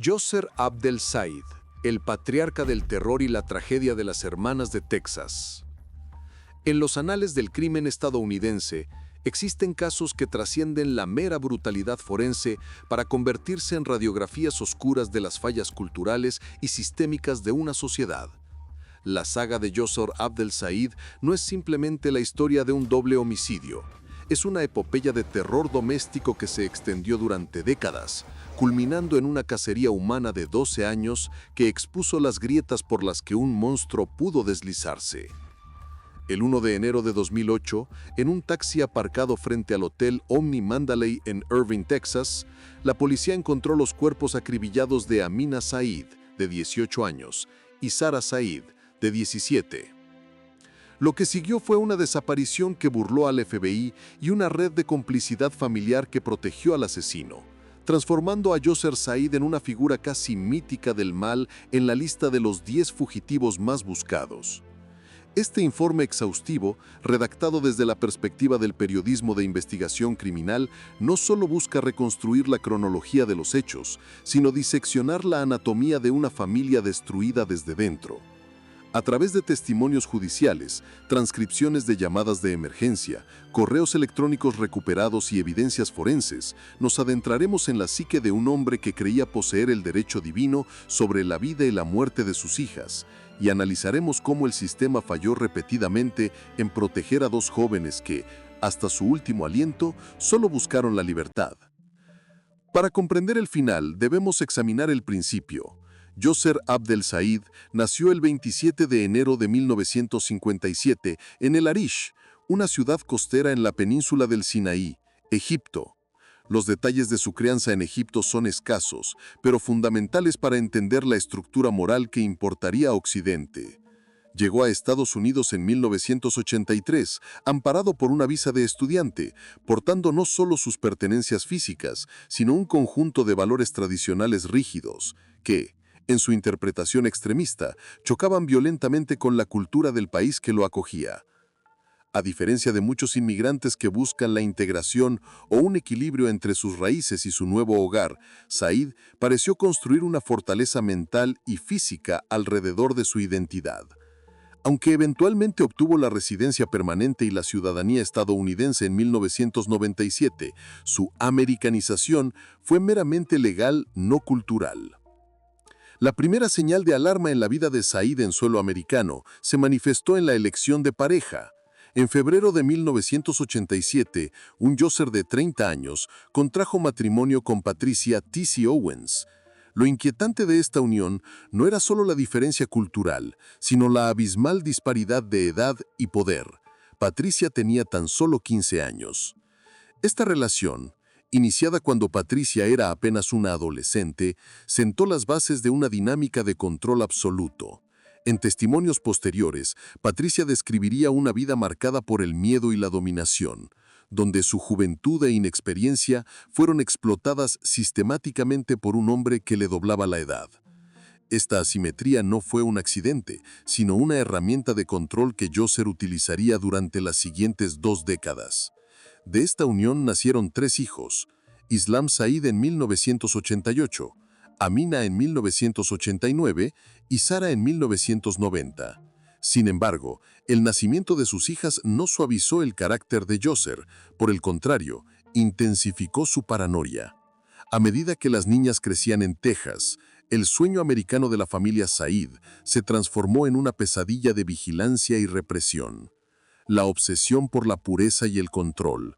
Yosser Abdel Said, el patriarca del terror y la tragedia de las hermanas de Texas. En los anales del crimen estadounidense, existen casos que trascienden la mera brutalidad forense para convertirse en radiografías oscuras de las fallas culturales y sistémicas de una sociedad. La saga de Yosser Abdel Said no es simplemente la historia de un doble homicidio. Es una epopeya de terror doméstico que se extendió durante décadas, culminando en una cacería humana de 12 años que expuso las grietas por las que un monstruo pudo deslizarse. El 1 de enero de 2008, en un taxi aparcado frente al Hotel Omni Mandalay en Irving, Texas, la policía encontró los cuerpos acribillados de Amina Said, de 18 años, y Sara Said, de 17. Lo que siguió fue una desaparición que burló al FBI y una red de complicidad familiar que protegió al asesino, transformando a Yosser Said en una figura casi mítica del mal en la lista de los 10 fugitivos más buscados. Este informe exhaustivo, redactado desde la perspectiva del periodismo de investigación criminal, no solo busca reconstruir la cronología de los hechos, sino diseccionar la anatomía de una familia destruida desde dentro. A través de testimonios judiciales, transcripciones de llamadas de emergencia, correos electrónicos recuperados y evidencias forenses, nos adentraremos en la psique de un hombre que creía poseer el derecho divino sobre la vida y la muerte de sus hijas, y analizaremos cómo el sistema falló repetidamente en proteger a dos jóvenes que, hasta su último aliento, solo buscaron la libertad. Para comprender el final, debemos examinar el principio. Yosser Abdel Said nació el 27 de enero de 1957 en El Arish, una ciudad costera en la península del Sinaí, Egipto. Los detalles de su crianza en Egipto son escasos, pero fundamentales para entender la estructura moral que importaría a Occidente. Llegó a Estados Unidos en 1983, amparado por una visa de estudiante, portando no solo sus pertenencias físicas, sino un conjunto de valores tradicionales rígidos, que, en su interpretación extremista, chocaban violentamente con la cultura del país que lo acogía. A diferencia de muchos inmigrantes que buscan la integración o un equilibrio entre sus raíces y su nuevo hogar, Said pareció construir una fortaleza mental y física alrededor de su identidad. Aunque eventualmente obtuvo la residencia permanente y la ciudadanía estadounidense en 1997, su americanización fue meramente legal, no cultural. La primera señal de alarma en la vida de Said en suelo americano se manifestó en la elección de pareja. En febrero de 1987, un Yosser de 30 años contrajo matrimonio con Patricia T.C. Owens. Lo inquietante de esta unión no era solo la diferencia cultural, sino la abismal disparidad de edad y poder. Patricia tenía tan solo 15 años. Esta relación, iniciada cuando Patricia era apenas una adolescente, sentó las bases de una dinámica de control absoluto. En testimonios posteriores, Patricia describiría una vida marcada por el miedo y la dominación, donde su juventud e inexperiencia fueron explotadas sistemáticamente por un hombre que le doblaba la edad. Esta asimetría no fue un accidente, sino una herramienta de control que Yosser utilizaría durante las siguientes 2 décadas. De esta unión nacieron 3 hijos: Islam Said en 1988, Amina en 1989 y Sara en 1990. Sin embargo, el nacimiento de sus hijas no suavizó el carácter de Yosser, por el contrario, intensificó su paranoia. A medida que las niñas crecían en Texas, el sueño americano de la familia Said se transformó en una pesadilla de vigilancia y represión. La obsesión por la pureza y el control.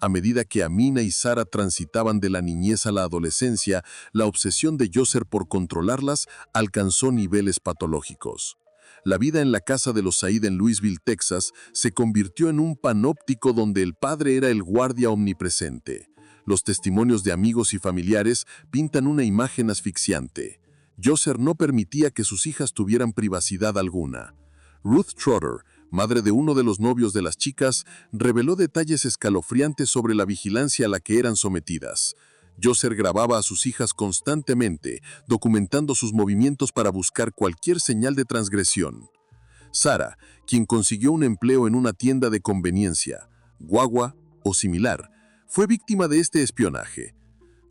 A medida que Amina y Sara transitaban de la niñez a la adolescencia, la obsesión de Yosser por controlarlas alcanzó niveles patológicos. La vida en la casa de los Said en Louisville, Texas, se convirtió en un panóptico donde el padre era el guardia omnipresente. Los testimonios de amigos y familiares pintan una imagen asfixiante. Yosser no permitía que sus hijas tuvieran privacidad alguna. Ruth Trotter, madre de uno de los novios de las chicas, reveló detalles escalofriantes sobre la vigilancia a la que eran sometidas. Yosser grababa a sus hijas constantemente, documentando sus movimientos para buscar cualquier señal de transgresión. Sara, quien consiguió un empleo en una tienda de conveniencia, guagua o similar, fue víctima de este espionaje.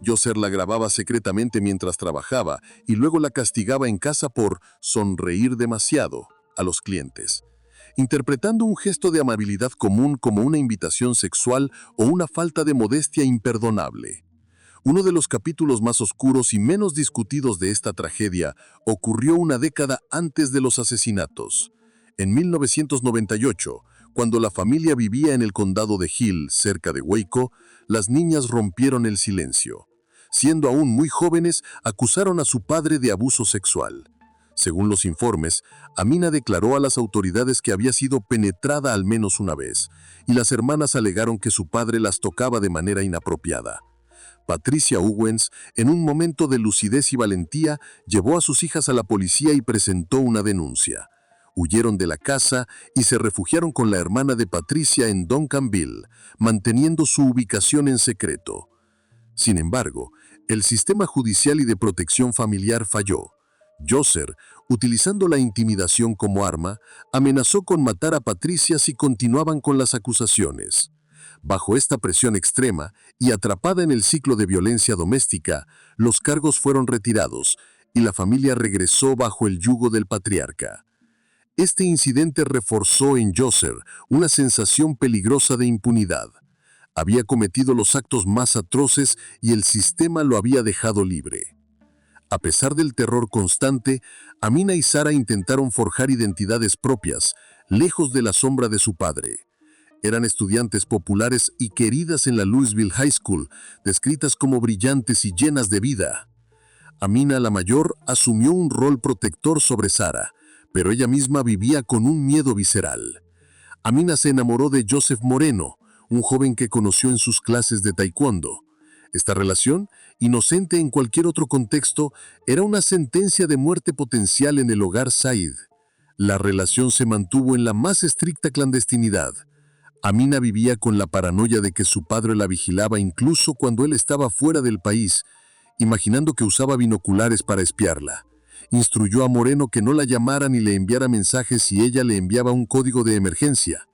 Yoser la grababa secretamente mientras trabajaba y luego la castigaba en casa por sonreír demasiado a los clientes, interpretando un gesto de amabilidad común como una invitación sexual o una falta de modestia imperdonable. Uno de los capítulos más oscuros y menos discutidos de esta tragedia ocurrió una década antes de los asesinatos. En 1998, cuando la familia vivía en el condado de Hill, cerca de Waco, las niñas rompieron el silencio. Siendo aún muy jóvenes, acusaron a su padre de abuso sexual. Según los informes, Amina declaró a las autoridades que había sido penetrada al menos una vez, y las hermanas alegaron que su padre las tocaba de manera inapropiada. Patricia Owens, en un momento de lucidez y valentía, llevó a sus hijas a la policía y presentó una denuncia. Huyeron de la casa y se refugiaron con la hermana de Patricia en Duncanville, manteniendo su ubicación en secreto. Sin embargo, el sistema judicial y de protección familiar falló. Yoser, utilizando la intimidación como arma, amenazó con matar a Patricia si continuaban con las acusaciones. Bajo esta presión extrema y atrapada en el ciclo de violencia doméstica, los cargos fueron retirados y la familia regresó bajo el yugo del patriarca. Este incidente reforzó en Yoser una sensación peligrosa de impunidad. Había cometido los actos más atroces y el sistema lo había dejado libre. A pesar del terror constante, Amina y Sara intentaron forjar identidades propias, lejos de la sombra de su padre. Eran estudiantes populares y queridas en la Louisville High School, descritas como brillantes y llenas de vida. Amina, la mayor, asumió un rol protector sobre Sara, pero ella misma vivía con un miedo visceral. Amina se enamoró de Joseph Moreno, un joven que conoció en sus clases de taekwondo. Esta relación, inocente en cualquier otro contexto, era una sentencia de muerte potencial en el hogar Said. La relación se mantuvo en la más estricta clandestinidad. Amina vivía con la paranoia de que su padre la vigilaba incluso cuando él estaba fuera del país, imaginando que usaba binoculares para espiarla. Instruyó a Moreno que no la llamara ni le enviara mensajes si ella le enviaba un código de emergencia,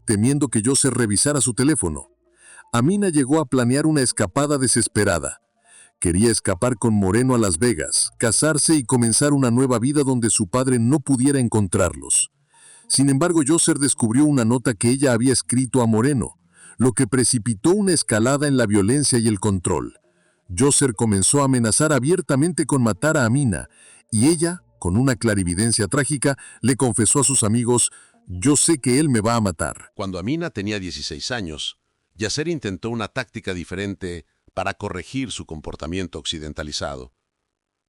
temiendo que Joseph revisara su teléfono. Amina llegó a planear una escapada desesperada. Quería escapar con Moreno a Las Vegas, casarse y comenzar una nueva vida donde su padre no pudiera encontrarlos. Sin embargo, Joseph descubrió una nota que ella había escrito a Moreno, lo que precipitó una escalada en la violencia y el control. Joseph comenzó a amenazar abiertamente con matar a Amina, y ella, con una clarividencia trágica, le confesó a sus amigos: «Yo sé que él me va a matar». Cuando Amina tenía 16 años, Yasser intentó una táctica diferente para corregir su comportamiento occidentalizado.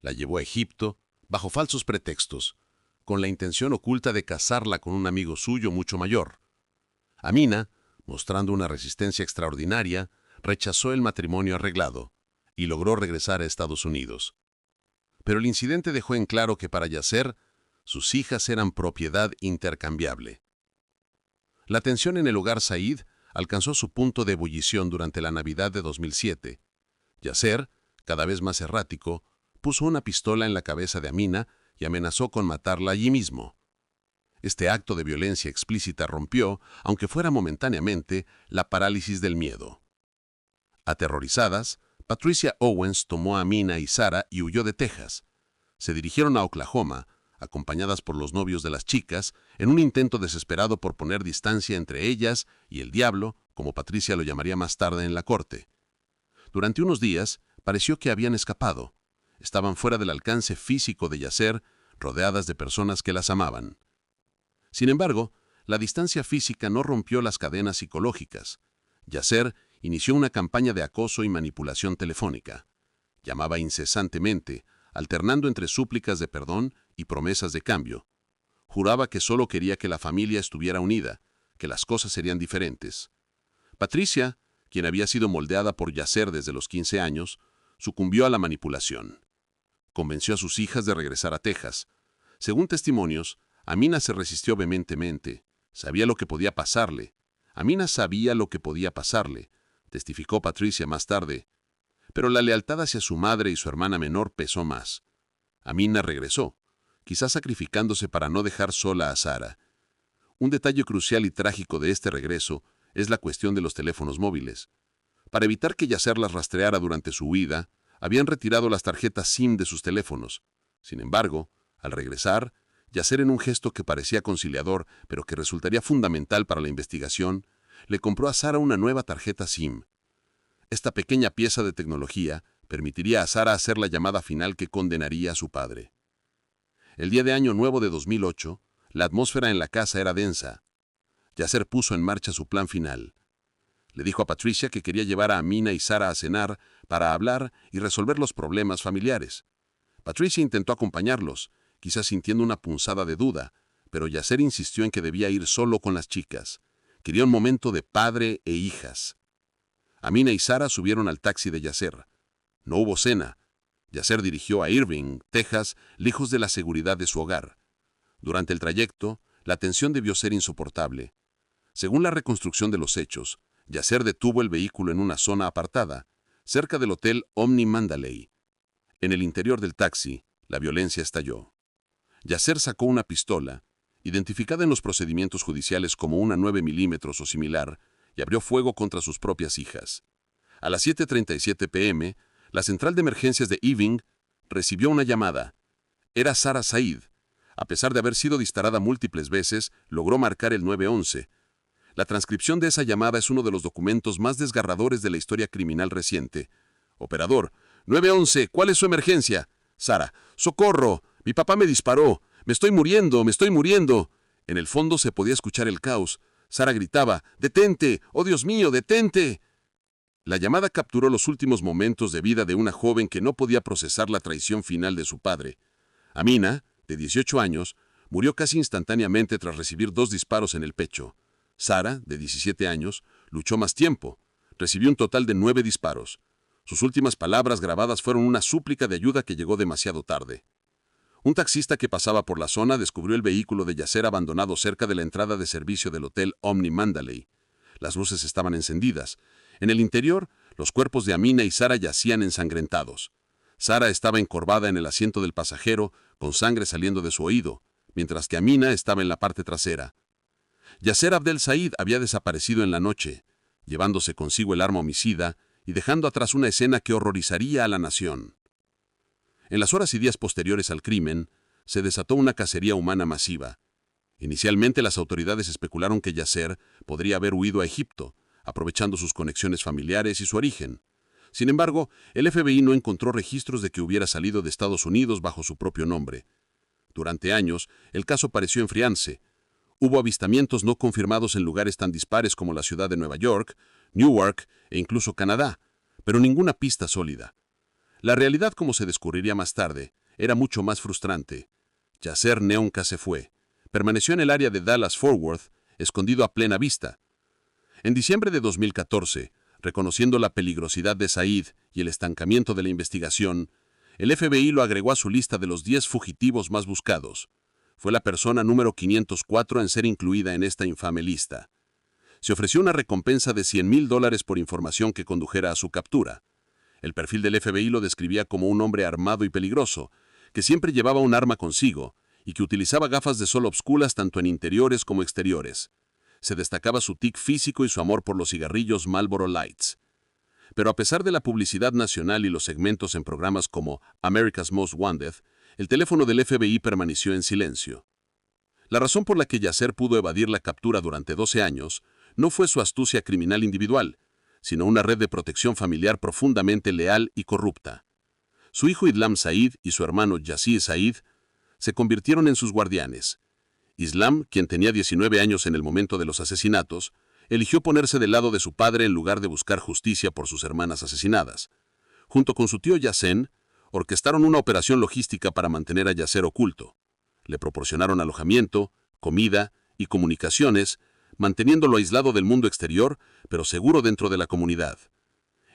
La llevó a Egipto bajo falsos pretextos, con la intención oculta de casarla con un amigo suyo mucho mayor. Amina, mostrando una resistencia extraordinaria, rechazó el matrimonio arreglado y logró regresar a Estados Unidos. Pero el incidente dejó en claro que para Yasser, sus hijas eran propiedad intercambiable. La tensión en el hogar Said alcanzó su punto de ebullición durante la Navidad de 2007. Yasser, cada vez más errático, puso una pistola en la cabeza de Amina y amenazó con matarla allí mismo. Este acto de violencia explícita rompió, aunque fuera momentáneamente, la parálisis del miedo. Aterrorizadas, Patricia Owens tomó a Amina y Sara y huyó de Texas. Se dirigieron a Oklahoma, acompañadas por los novios de las chicas, en un intento desesperado por poner distancia entre ellas y el diablo, como Patricia lo llamaría más tarde en la corte. Durante unos días, pareció que habían escapado. Estaban fuera del alcance físico de Yasser, rodeadas de personas que las amaban. Sin embargo, la distancia física no rompió las cadenas psicológicas. Yasser inició una campaña de acoso y manipulación telefónica. Llamaba incesantemente, alternando entre súplicas de perdón y promesas de cambio. Juraba que solo quería que la familia estuviera unida, que las cosas serían diferentes. Patricia, quien había sido moldeada por Yasser desde los 15 años, sucumbió a la manipulación. Convenció a sus hijas de regresar a Texas. Según testimonios, Amina se resistió vehementemente. Sabía lo que podía pasarle. Amina sabía lo que podía pasarle, testificó Patricia más tarde. Pero la lealtad hacia su madre y su hermana menor pesó más. Amina regresó, quizás sacrificándose para no dejar sola a Sara. Un detalle crucial y trágico de este regreso es la cuestión de los teléfonos móviles. Para evitar que Yasser las rastreara durante su huida, habían retirado las tarjetas SIM de sus teléfonos. Sin embargo, al regresar, Yasser, en un gesto que parecía conciliador, pero que resultaría fundamental para la investigación, le compró a Sara una nueva tarjeta SIM. Esta pequeña pieza de tecnología permitiría a Sara hacer la llamada final que condenaría a su padre. El día de Año Nuevo de 2008, la atmósfera en la casa era densa. Yasser puso en marcha su plan final. Le dijo a Patricia que quería llevar a Amina y Sara a cenar para hablar y resolver los problemas familiares. Patricia intentó acompañarlos, quizás sintiendo una punzada de duda, pero Yasser insistió en que debía ir solo con las chicas. Quería un momento de padre e hijas. Amina y Sara subieron al taxi de Yasser. No hubo cena. Yasser dirigió a Irving, Texas, lejos de la seguridad de su hogar. Durante el trayecto, la tensión debió ser insoportable. Según la reconstrucción de los hechos, Yasser detuvo el vehículo en una zona apartada, cerca del Hotel Omni Mandalay. En el interior del taxi, la violencia estalló. Yasser sacó una pistola, identificada en los procedimientos judiciales como una 9 milímetros o similar, y abrió fuego contra sus propias hijas. A las 7:37 p.m., la central de emergencias de Irving recibió una llamada. Era Sara Said. A pesar de haber sido disparada múltiples veces, logró marcar el 911. La transcripción de esa llamada es uno de los documentos más desgarradores de la historia criminal reciente. Operador: 911, ¿cuál es su emergencia? Sara: ¡socorro! Mi papá me disparó. Me estoy muriendo, me estoy muriendo. En el fondo se podía escuchar el caos. Sara gritaba: ¡detente! ¡Oh, Dios mío, detente! La llamada capturó los últimos momentos de vida de una joven que no podía procesar la traición final de su padre. Amina, de 18 años, murió casi instantáneamente tras recibir 2 disparos en el pecho. Sara, de 17 años, luchó más tiempo. Recibió un total de 9 disparos. Sus últimas palabras grabadas fueron una súplica de ayuda que llegó demasiado tarde. Un taxista que pasaba por la zona descubrió el vehículo de Yasser abandonado cerca de la entrada de servicio del Hotel Omni Mandalay. Las luces estaban encendidas. En el interior, los cuerpos de Amina y Sara yacían ensangrentados. Sara estaba encorvada en el asiento del pasajero, con sangre saliendo de su oído, mientras que Amina estaba en la parte trasera. Yasser Abdel Said había desaparecido en la noche, llevándose consigo el arma homicida y dejando atrás una escena que horrorizaría a la nación. En las horas y días posteriores al crimen, se desató una cacería humana masiva. Inicialmente las autoridades especularon que Yasser podría haber huido a Egipto, aprovechando sus conexiones familiares y su origen. Sin embargo, el FBI no encontró registros de que hubiera salido de Estados Unidos bajo su propio nombre. Durante años, el caso pareció enfriarse. Hubo avistamientos no confirmados en lugares tan dispares como la ciudad de Nueva York, Newark e incluso Canadá, pero ninguna pista sólida. La realidad, como se descubriría más tarde, era mucho más frustrante. Yasser nunca se fue. Permaneció en el área de Dallas-Fort Worth, escondido a plena vista. En diciembre de 2014, reconociendo la peligrosidad de Said y el estancamiento de la investigación, el FBI lo agregó a su lista de los 10 fugitivos más buscados. Fue la persona número 504 en ser incluida en esta infame lista. Se ofreció una recompensa de $100,000 por información que condujera a su captura. El perfil del FBI lo describía como un hombre armado y peligroso, que siempre llevaba un arma consigo y que utilizaba gafas de sol oscuras tanto en interiores como exteriores. Se destacaba su tic físico y su amor por los cigarrillos Marlboro Lights. Pero a pesar de la publicidad nacional y los segmentos en programas como America's Most Wanted, el teléfono del FBI permaneció en silencio. La razón por la que Yasser pudo evadir la captura durante 12 años no fue su astucia criminal individual, sino una red de protección familiar profundamente leal y corrupta. Su hijo Islam Said y su hermano Yasir Said se convirtieron en sus guardianes. Islam, quien tenía 19 años en el momento de los asesinatos, eligió ponerse del lado de su padre en lugar de buscar justicia por sus hermanas asesinadas. Junto con su tío Yassen, orquestaron una operación logística para mantener a Yasser oculto. Le proporcionaron alojamiento, comida y comunicaciones, manteniéndolo aislado del mundo exterior, pero seguro dentro de la comunidad.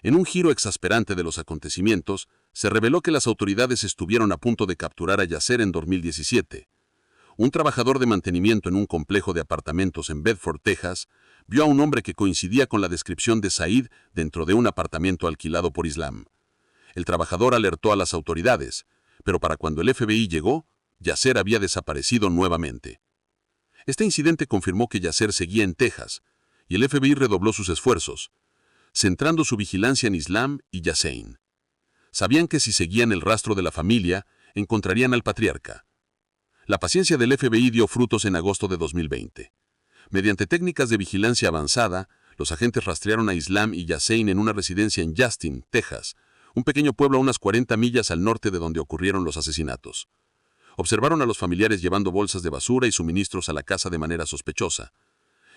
En un giro exasperante de los acontecimientos, se reveló que las autoridades estuvieron a punto de capturar a Yasser en 2017. Un trabajador de mantenimiento en un complejo de apartamentos en Bedford, Texas, vio a un hombre que coincidía con la descripción de Said dentro de un apartamento alquilado por Islam. El trabajador alertó a las autoridades, pero para cuando el FBI llegó, Yasser había desaparecido nuevamente. Este incidente confirmó que Yasser seguía en Texas, y el FBI redobló sus esfuerzos. centrando su vigilancia en Islam y Yassein. Sabían que si seguían el rastro de la familia, encontrarían al patriarca. La paciencia del FBI dio frutos en agosto de 2020. Mediante técnicas de vigilancia avanzada, los agentes rastrearon a Islam y Yassein en una residencia en Justin, Texas, un pequeño pueblo a unas 40 millas al norte de donde ocurrieron los asesinatos. Observaron a los familiares llevando bolsas de basura y suministros a la casa de manera sospechosa.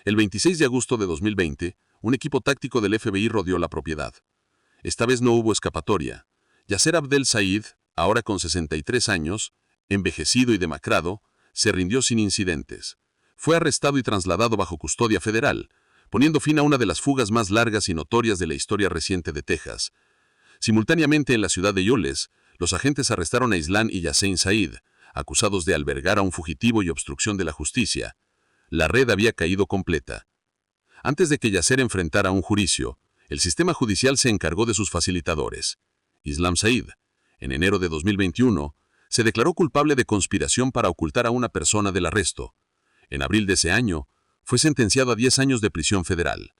El 26 de agosto de 2020, un equipo táctico del FBI rodeó la propiedad. Esta vez no hubo escapatoria. Yasser Abdel Said, ahora con 63 años, envejecido y demacrado, se rindió sin incidentes. Fue arrestado y trasladado bajo custodia federal, poniendo fin a una de las fugas más largas y notorias de la historia reciente de Texas. Simultáneamente en la ciudad de Yules, los agentes arrestaron a Islam y Yassein Said, acusados de albergar a un fugitivo y obstrucción de la justicia. La red había caído completa. Antes de que Yasser enfrentara un juicio, el sistema judicial se encargó de sus facilitadores. Islam Said, en enero de 2021, se declaró culpable de conspiración para ocultar a una persona del arresto. En abril de ese año, fue sentenciado a 10 años de prisión federal.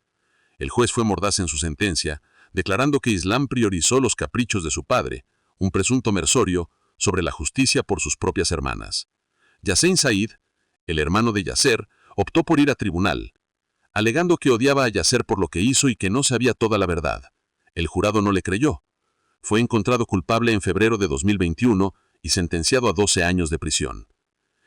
El juez fue mordaz en su sentencia, declarando que Islam priorizó los caprichos de su padre, un presunto mercenario, sobre la justicia por sus propias hermanas. Yassein Said, el hermano de Yasser, optó por ir a tribunal, alegando que odiaba a Yasser por lo que hizo y que no sabía toda la verdad. El jurado no le creyó. Fue encontrado culpable en febrero de 2021 y sentenciado a 12 años de prisión.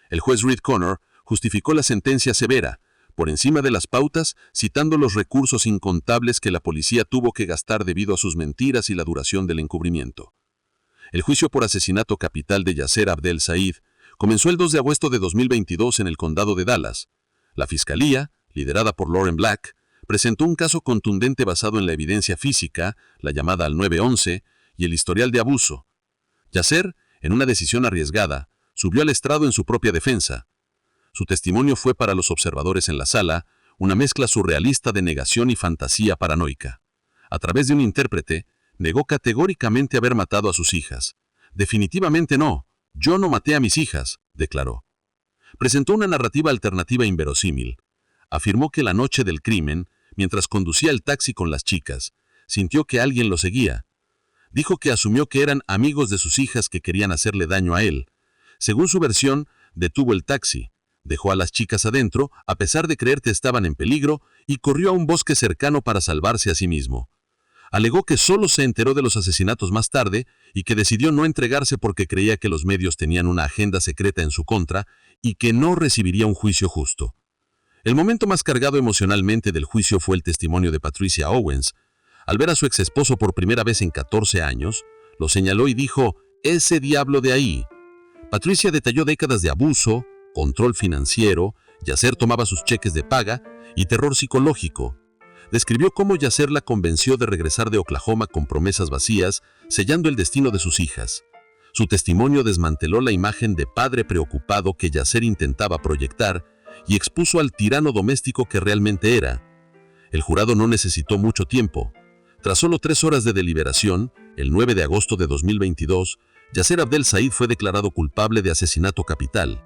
El juez Reed Connor justificó la sentencia severa, por encima de las pautas, citando los recursos incontables que la policía tuvo que gastar debido a sus mentiras y la duración del encubrimiento. El juicio por asesinato capital de Yasser Abdel Said comenzó el 2 de agosto de 2022 en el condado de Dallas. La fiscalía, liderada por Lauren Black, presentó un caso contundente basado en la evidencia física, la llamada al 911, y el historial de abuso. Yasser, en una decisión arriesgada, subió al estrado en su propia defensa. Su testimonio fue para los observadores en la sala una mezcla surrealista de negación y fantasía paranoica. A través de un intérprete, negó categóricamente haber matado a sus hijas. «Definitivamente no, yo no maté a mis hijas», declaró. Presentó una narrativa alternativa inverosímil. Afirmó que la noche del crimen, mientras conducía el taxi con las chicas, sintió que alguien lo seguía. Dijo que asumió que eran amigos de sus hijas que querían hacerle daño a él. Según su versión, detuvo el taxi, dejó a las chicas adentro, a pesar de creer que estaban en peligro, y corrió a un bosque cercano para salvarse a sí mismo. Alegó que solo se enteró de los asesinatos más tarde y que decidió no entregarse porque creía que los medios tenían una agenda secreta en su contra y que no recibiría un juicio justo. El momento más cargado emocionalmente del juicio fue el testimonio de Patricia Owens. Al ver a su exesposo por primera vez en 14 años, lo señaló y dijo: «Ese diablo de ahí». Patricia detalló décadas de abuso, control financiero, Yasser tomaba sus cheques de paga y terror psicológico. Describió cómo Yasser la convenció de regresar de Oklahoma con promesas vacías, sellando el destino de sus hijas. Su testimonio desmanteló la imagen de padre preocupado que Yasser intentaba proyectar y expuso al tirano doméstico que realmente era. El jurado no necesitó mucho tiempo. Tras solo 3 horas de deliberación, el 9 de agosto de 2022, Yasser Abdel Said fue declarado culpable de asesinato capital.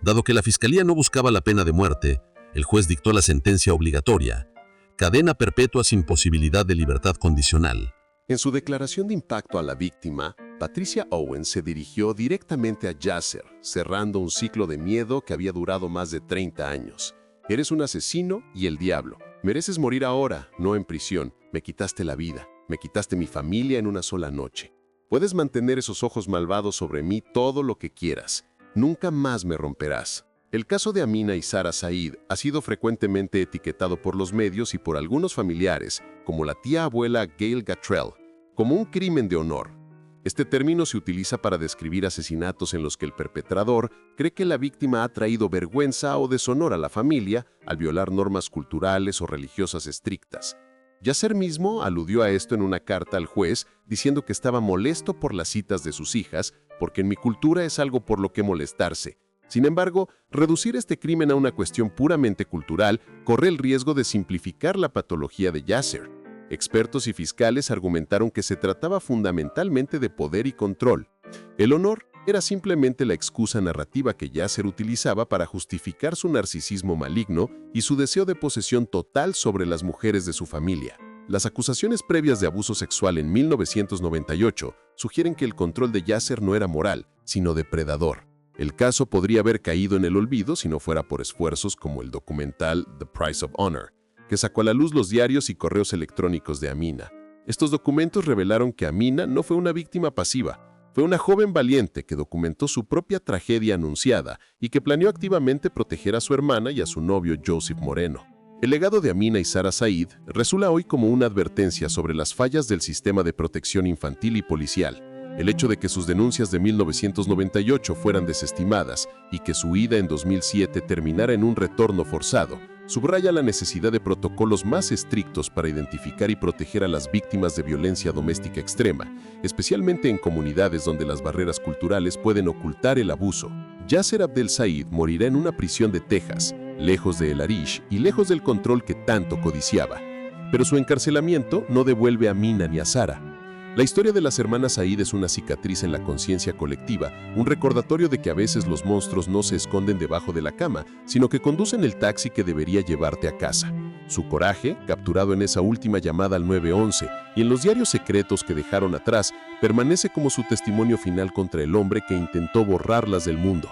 Dado que la fiscalía no buscaba la pena de muerte, el juez dictó la sentencia obligatoria: cadena perpetua sin posibilidad de libertad condicional. En su declaración de impacto a la víctima, Patricia Owens se dirigió directamente a Yasser, cerrando un ciclo de miedo que había durado más de 30 años. «Eres un asesino y el diablo. Mereces morir ahora, no en prisión. Me quitaste la vida. Me quitaste mi familia en una sola noche. Puedes mantener esos ojos malvados sobre mí todo lo que quieras. Nunca más me romperás». El caso de Amina y Sara Said ha sido frecuentemente etiquetado por los medios y por algunos familiares, como la tía abuela Gail Gatrell, como un crimen de honor. Este término se utiliza para describir asesinatos en los que el perpetrador cree que la víctima ha traído vergüenza o deshonor a la familia al violar normas culturales o religiosas estrictas. Yasser mismo aludió a esto en una carta al juez, diciendo que estaba molesto por las citas de sus hijas, porque en mi cultura es algo por lo que molestarse. Sin embargo, reducir este crimen a una cuestión puramente cultural corre el riesgo de simplificar la patología de Yasser. Expertos y fiscales argumentaron que se trataba fundamentalmente de poder y control. El honor era simplemente la excusa narrativa que Yasser utilizaba para justificar su narcisismo maligno y su deseo de posesión total sobre las mujeres de su familia. Las acusaciones previas de abuso sexual en 1998 sugieren que el control de Yasser no era moral, sino depredador. El caso podría haber caído en el olvido si no fuera por esfuerzos como el documental The Price of Honor, que sacó a la luz los diarios y correos electrónicos de Amina. Estos documentos revelaron que Amina no fue una víctima pasiva, fue una joven valiente que documentó su propia tragedia anunciada y que planeó activamente proteger a su hermana y a su novio Joseph Moreno. El legado de Amina y Sara Said resulta hoy como una advertencia sobre las fallas del sistema de protección infantil y policial. El hecho de que sus denuncias de 1998 fueran desestimadas y que su huida en 2007 terminara en un retorno forzado, subraya la necesidad de protocolos más estrictos para identificar y proteger a las víctimas de violencia doméstica extrema, especialmente en comunidades donde las barreras culturales pueden ocultar el abuso. Yasser Abdel Said morirá en una prisión de Texas, lejos de El Arish y lejos del control que tanto codiciaba. Pero su encarcelamiento no devuelve a Amina ni a Sara. La historia de las hermanas Said es una cicatriz en la conciencia colectiva, un recordatorio de que a veces los monstruos no se esconden debajo de la cama, sino que conducen el taxi que debería llevarte a casa. Su coraje, capturado en esa última llamada al 911 y en los diarios secretos que dejaron atrás, permanece como su testimonio final contra el hombre que intentó borrarlas del mundo.